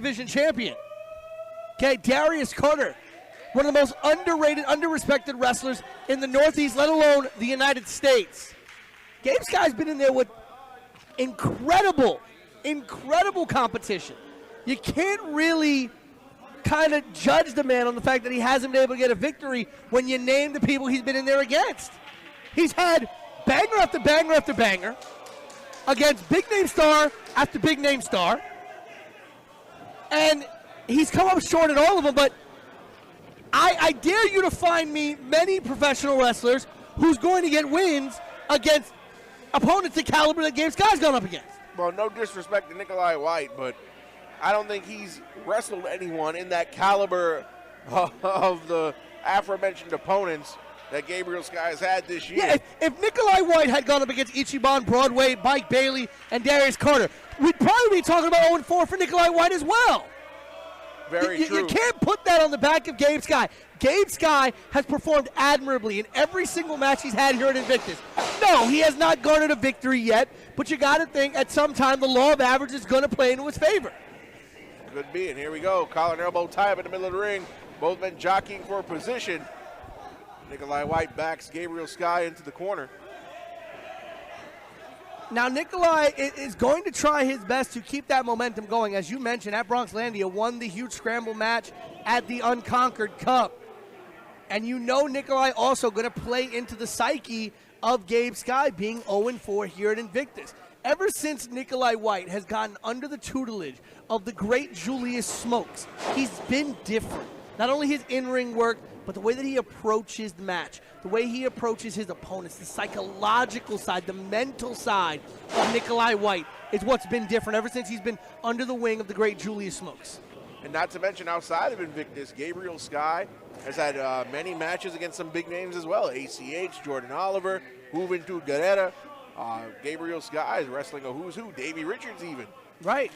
division champion. Okay, Darius Carter, one of the most underrated, underrespected wrestlers in the Northeast, let alone the United States. Gabe Skye's been in there with incredible competition. You can't really kind of judge the man on the fact that he hasn't been able to get a victory when you name the people he's been in there against. He's had banger after banger after banger against big name star after big name star. And he's come up short at all of them, but I dare you to find me many professional wrestlers who's going to get wins against opponents the caliber that Gabe Skye's gone up against. Well, no disrespect to Nicholi White, but I don't think he's wrestled anyone in that caliber of the aforementioned opponents that Gabriel Skye has had this year. Yeah, if Nicholi White had gone up against Ichiban, Broadway, Mike Bailey, and Darius Carter, we'd probably be talking about 0-4 for Nicholi White as well. Very true. You can't put that on the back of Gabe Skye. Gabe Skye has performed admirably in every single match he's had here at Invictus. No, he has not garnered a victory yet, but you got to think at some time the law of average is going to play into his favor. Could be, and here we go. Collar and elbow tie up in the middle of the ring. Both men jockeying for a position. Nicholi White backs Gabriel Skye into the corner. Now, Nicholi is going to try his best to keep that momentum going. As you mentioned, at Bronxlandia, won the huge scramble match at the Unconquered Cup. And you know Nicholi also going to play into the psyche of Gabe Skye being 0-4 here at Invictus. Ever since Nicholi White has gotten under the tutelage of the great Julius Smokes, he's been different. Not only his in-ring work, but the way that he approaches the match, the way he approaches his opponents, the psychological side, the mental side of Nicholi White is what's been different ever since he's been under the wing of the great Julius Smokes. And not to mention outside of Invictus, Gabriel Skye has had many matches against some big names as well. ACH, Jordan Oliver, Juventud Guerrera. Gabriel Skye is wrestling a who's who, Davey Richards even. Right.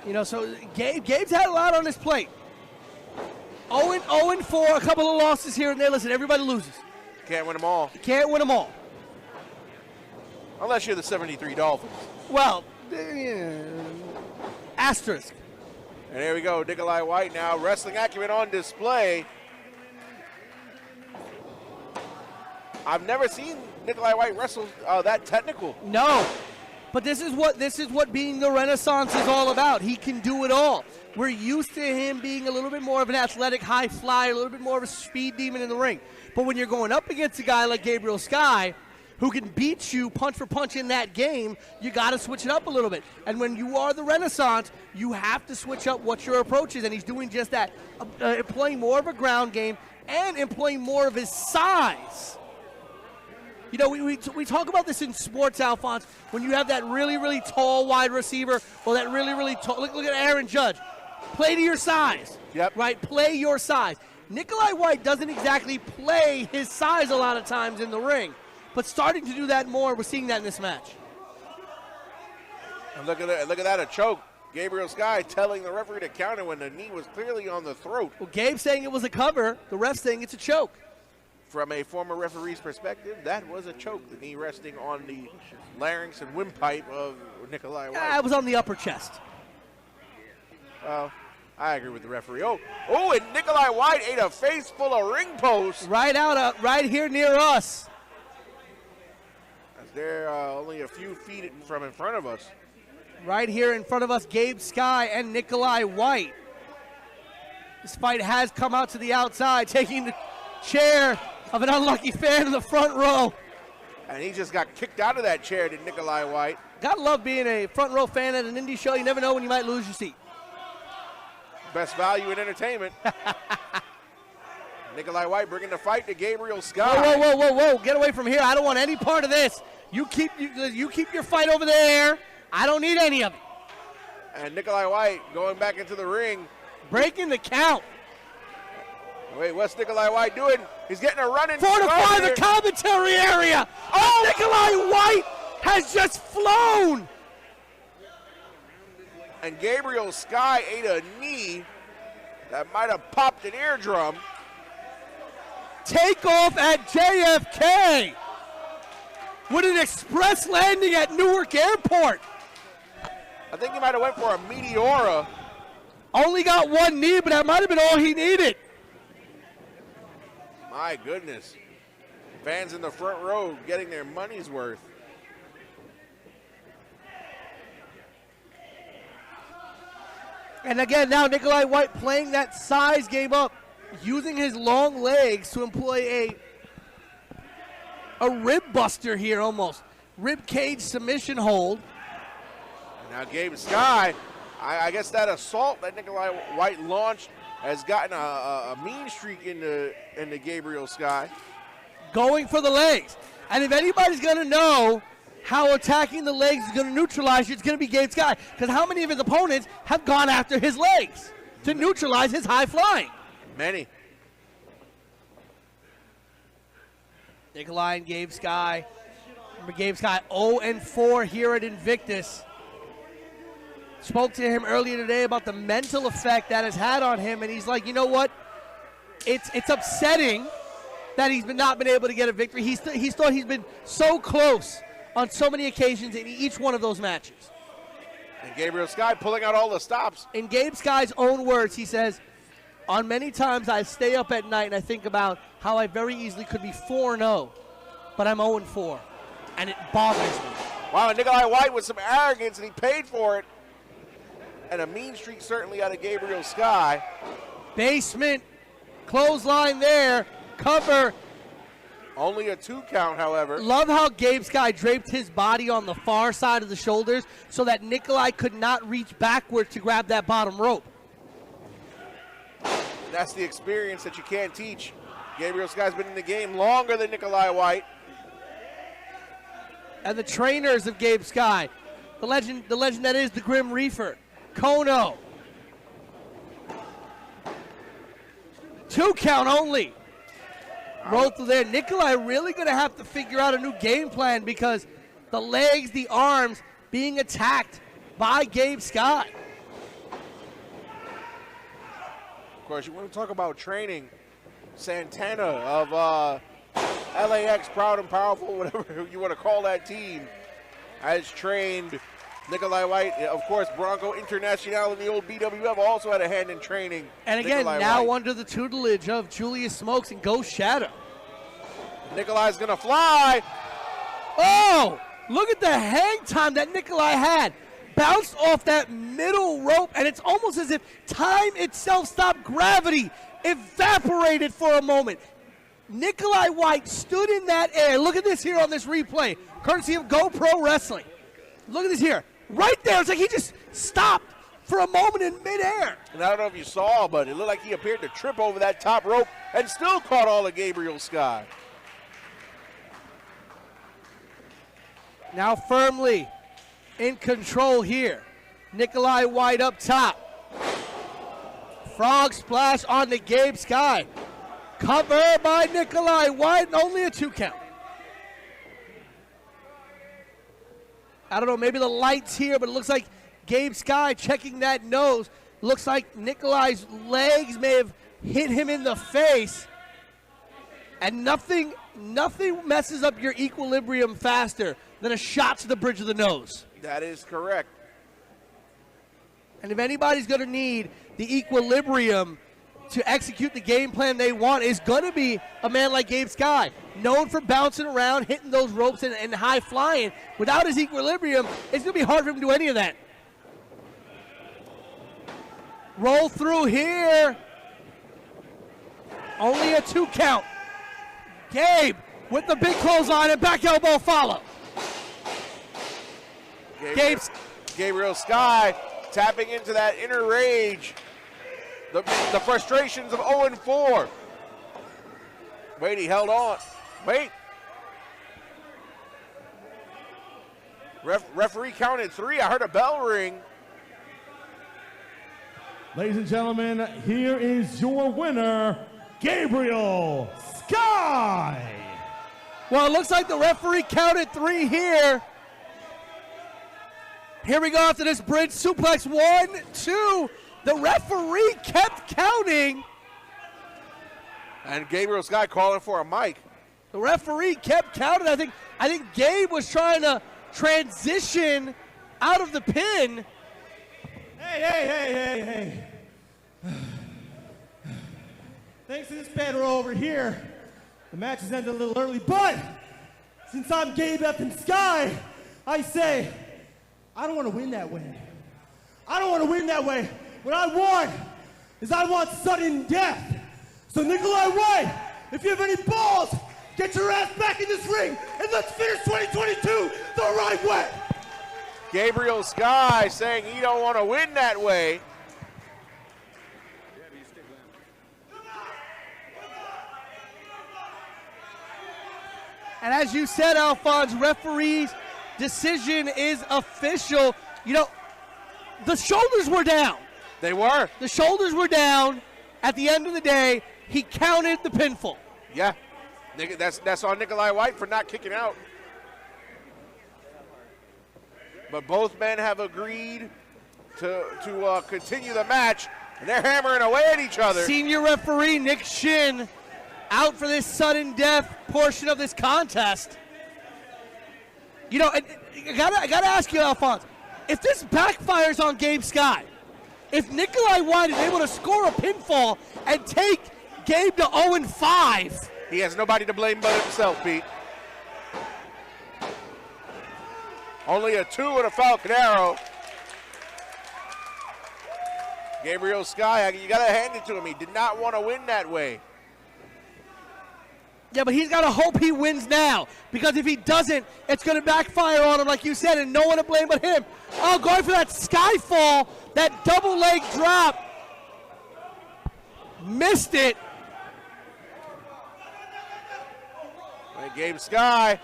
You know, so Gabe's had a lot on his plate. 0-4, a couple of losses here and there. Listen, everybody loses. Can't win them all. You can't win them all. Unless you're the 73 Dolphins. Well, asterisk. And here we go, Nicholi White now, wrestling acumen on display. I've never seen Nicholi White wrestle that technical. No, but this is what being the Renaissance is all about. He can do it all. We're used to him being a little bit more of an athletic high flyer, a little bit more of a speed demon in the ring. But when you're going up against a guy like Gabriel Skye, who can beat you punch for punch in that game, you got to switch it up a little bit. And when you are the Renaissance, you have to switch up what your approach is, and he's doing just that, employing more of a ground game and employing more of his size. You know, we talk about this in sports, Alphonse, when you have that really, really tall wide receiver or that really, really tall. Look at Aaron Judge. Play to your size. Yep. Right? Play your size. Nicholi White doesn't exactly play his size a lot of times in the ring, but starting to do that more. We're seeing that in this match. And look at that, a choke. Gabriel Skye telling the referee to counter when the knee was clearly on the throat. Well, Gabe saying it was a cover. The ref saying it's a choke. From a former referee's perspective, that was a choke. The knee resting on the larynx and windpipe of Nicholi White. It was on the upper chest. Well, I agree with the referee. Oh, and Nicholi White ate a face full of ring posts. Right here near us. As they're only a few feet from in front of us. Right here in front of us, Gabe Skye and Nicholi White. This fight has come out to the outside, taking the chair of an unlucky fan in the front row. And he just got kicked out of that chair, did Nicholi White. Gotta love being a front row fan at an indie show. You never know when you might lose your seat. Best value in entertainment. Nicholi White bringing the fight to Gabriel Skye. Whoa. Get away from here. I don't want any part of this. You keep your fight over there. I don't need any of it. And Nicholi White going back into the ring. Breaking the count. Wait, what's Nicholi White doing? He's getting a run in. Fortify the commentary area. Oh, Nicholi White has just flown. And Gabriel Skye ate a knee that might have popped an eardrum. Takeoff at JFK with an express landing at Newark Airport. I think he might have went for a Meteora. Only got one knee, but that might have been all he needed. My goodness. Fans in the front row getting their money's worth. And again, now Nicholi White playing that size game up, using his long legs to employ a rib buster here almost. Rib cage submission hold. Now Gabe Skye, I guess that assault that Nicholi White launched has gotten a mean streak into Gabriel Skye. Going for the legs. And if anybody's going to know how attacking the legs is going to neutralize you, it's going to be Gabe Skye. Because how many of his opponents have gone after his legs to neutralize his high flying? Many. Nicholi and Gabe Skye. Remember, Gabe Skye 0-4 here at Invictus. Spoke to him earlier today about the mental effect that has had on him, and he's like, you know what? It's upsetting that he's not been able to get a victory. He's thought he's been so close on so many occasions in each one of those matches. And Gabriel Skye pulling out all the stops. In Gabe Skye's own words, he says, on many times I stay up at night and I think about how I very easily could be 4-0, but I'm 0-4, and it bothers me. Wow, and Nicholi White with some arrogance, and he paid for it. And a mean streak certainly out of Gabriel Skye. Basement, clothesline there, cover. Only a 2 count, however. Love how Gabe Skye draped his body on the far side of the shoulders so that Nicholi could not reach backward to grab that bottom rope. That's the experience that you can't teach. Gabriel Skye's been in the game longer than Nicholi White. And the trainers of Gabe Skye, the legend that is the Grim Reaper, Kono. 2 count only. Roll through there. Nicholi really going to have to figure out a new game plan because the legs, the arms being attacked by Gabe Skye. Of course, you want to talk about training. Santana of LAX, Proud and Powerful, whatever you want to call that team, has trained Nicholi White. Of course, Bronco International and the old BWF also had a hand in training. And again, Nicholi now White. under the tutelage of Julius Smokes and Ghost Shadow. Nicholi's going to fly. Oh, look at the hang time that Nicholi had. Bounced off that middle rope, and it's almost as if time itself stopped. Gravity evaporated for a moment. Nicholi White stood in that air. Look at this here on this replay, courtesy of GoPro Wrestling. Look at this here. Right there, it's like he just stopped for a moment in midair. And I don't know if you saw, but it looked like he appeared to trip over that top rope and still caught all of Gabriel Skye. Now firmly in control here. Nicholi White up top. Frog splash on the Gabe Skye. Cover by Nicholi White, and only a 2 count. I don't know, maybe the lights here, but it looks like Gabe Skye checking that nose. Looks like Nicholi's legs may have hit him in the face. And nothing messes up your equilibrium faster than a shot to the bridge of the nose. That is correct. And if anybody's going to need the equilibrium to execute the game plan they want, is going to be a man like Gabe Skye, known for bouncing around, hitting those ropes and high flying. Without his equilibrium, it's going to be hard for him to do any of that. Roll through here. Only a 2 count. Gabe with the big clothesline and back elbow follow. Gabriel Skye tapping into that inner rage. The frustrations of 0-4. Wait, he held on. Wait. Referee counted 3. I heard a bell ring. Ladies and gentlemen, here is your winner, Gabriel Skye. Well, it looks like the referee counted 3 here. Here we go after this bridge suplex. 1, 2. The referee kept counting. And Gabriel Skye calling for a mic. The referee kept counting. I think Gabe was trying to transition out of the pin, Hey. Thanks to this banner over here, the match has ended a little early, but since I'm Gabe F and Skye, I say, I don't want to win that way. I don't want to win that way. What I want sudden death. So Nicholi White, if you have any balls, get your ass back in this ring and let's finish 2022 the right way. Gabriel Skye saying he don't want to win that way. And as you said, Alphonse, referee's decision is official. You know, the shoulders were down. They were. The shoulders were down. At the end of the day, he counted the pinfall. Yeah, that's on Nicholi White for not kicking out. But both men have agreed to continue the match, and they're hammering away at each other. Senior referee Nick Shin out for this sudden death portion of this contest. You know, I gotta ask you, Alphonse, if this backfires on Gabe Skye, if Nicholi White is able to score a pinfall and take Gabe to 0-5, he has nobody to blame but himself, Pete. Only a 2 and a Falcon Arrow. Gabriel Skye, you got to hand it to him. He did not want to win that way. Yeah, but he's got to hope he wins now, because if he doesn't, it's going to backfire on him, like you said, and no one to blame but him. Oh, going for that Skyfall, that double leg drop. Missed it. And Gabe Skye.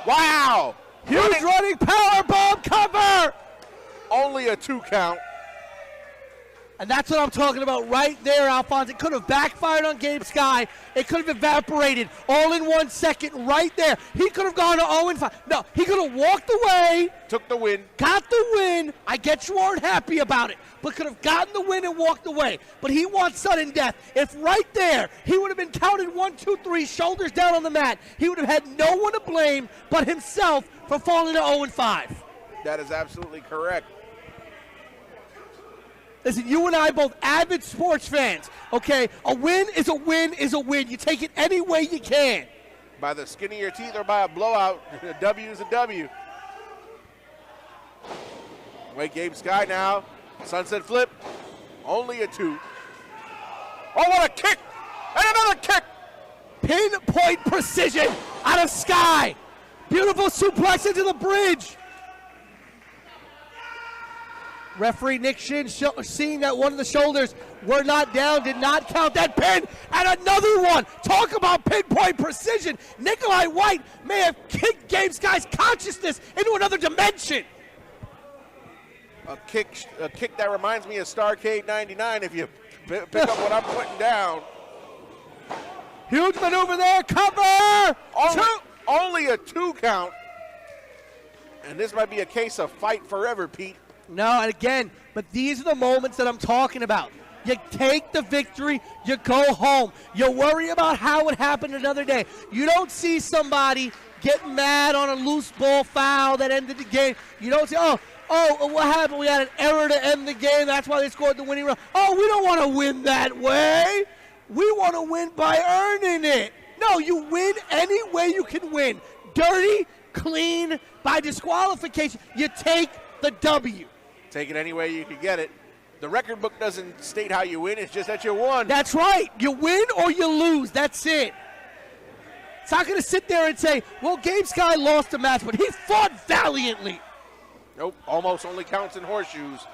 Wow! Huge running power bomb cover. Only a 2 count. And that's what I'm talking about right there, Alphonse. It could have backfired on Gabe Skye. It could have evaporated all in 1 second right there. He could have gone to 0-5. No, he could have walked away. Took the win. Got the win. I get you weren't happy about it, but could have gotten the win and walked away. But he wants sudden death. If right there he would have been counted 1, 2, 3, shoulders down on the mat, he would have had no one to blame but himself for falling to 0-5. That is absolutely correct. Listen, you and I both avid sports fans, okay? A win is a win is a win. You take it any way you can. By the skin of your teeth or by a blowout, a W is a W. Wait, Gabe Skye now. Sunset flip. Only a 2. Oh, what a kick! And another kick! Pinpoint precision out of Skye. Beautiful suplex into the bridge. Referee Nick Shin seeing that one of the shoulders were not down, did not count that pin, and another one. Talk about pinpoint precision. Nicholi White may have kicked Gabe Skye's consciousness into another dimension. A kick that reminds me of Starcade 99 if you pick up what I'm putting down. Huge maneuver there, cover! Only a 2 count. And this might be a case of fight forever, Pete. No, and again, but these are the moments that I'm talking about. You take the victory, you go home. You worry about how it happened another day. You don't see somebody get mad on a loose ball foul that ended the game. You don't say, oh, what happened? We had an error to end the game. That's why they scored the winning run. Oh, we don't want to win that way. We want to win by earning it. No, you win any way you can win. Dirty, clean, by disqualification. You take the W. Take it any way you can get it. The record book doesn't state how you win. It's just that you won. That's right. You win or you lose. That's it. It's not going to sit there and say, well, Gabe Skye lost the match, but he fought valiantly. Nope. Almost only counts in horseshoes.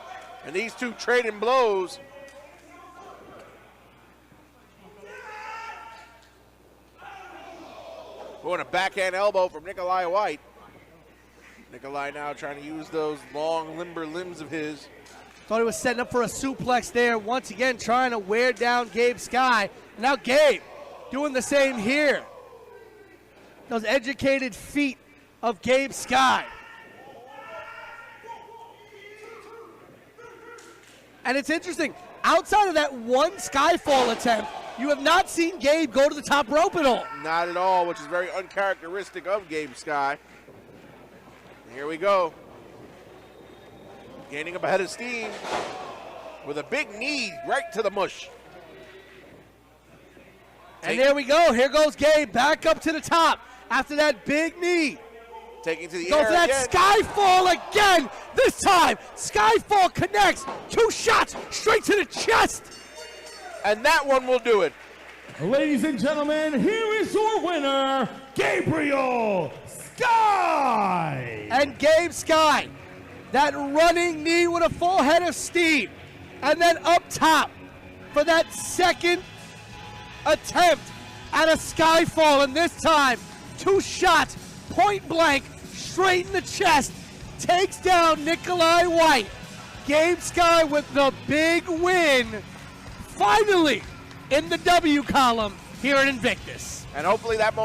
And these two trading blows. Going a backhand elbow from Nicholi White. Nicholi now trying to use those long, limber limbs of his. Thought he was setting up for a suplex there. Once again, trying to wear down Gabe Skye. Now Gabe doing the same here. Those educated feet of Gabe Skye. And it's interesting. Outside of that one Skyfall attempt, you have not seen Gabe go to the top rope at all. Not at all, which is very uncharacteristic of Gabe Skye. Here we go. gaining up ahead of steam with a big knee right to the mush. And there we go. Here goes Gabe back up to the top after that big knee. Taking to the Go air for that again. Skyfall again. This time, Skyfall connects. 2 shots straight to the chest. And that one will do it. Ladies and gentlemen, here is your winner, Gabriel Skye. And Gabe Skye, that running knee with a full head of steam. And then up top for that second attempt at a Skyfall. And this time, 2 shots, point blank, straight in the chest. Takes down Nicholi White. Gabe Skye with the big win. Finally in the W column here at Invictus. And hopefully that moment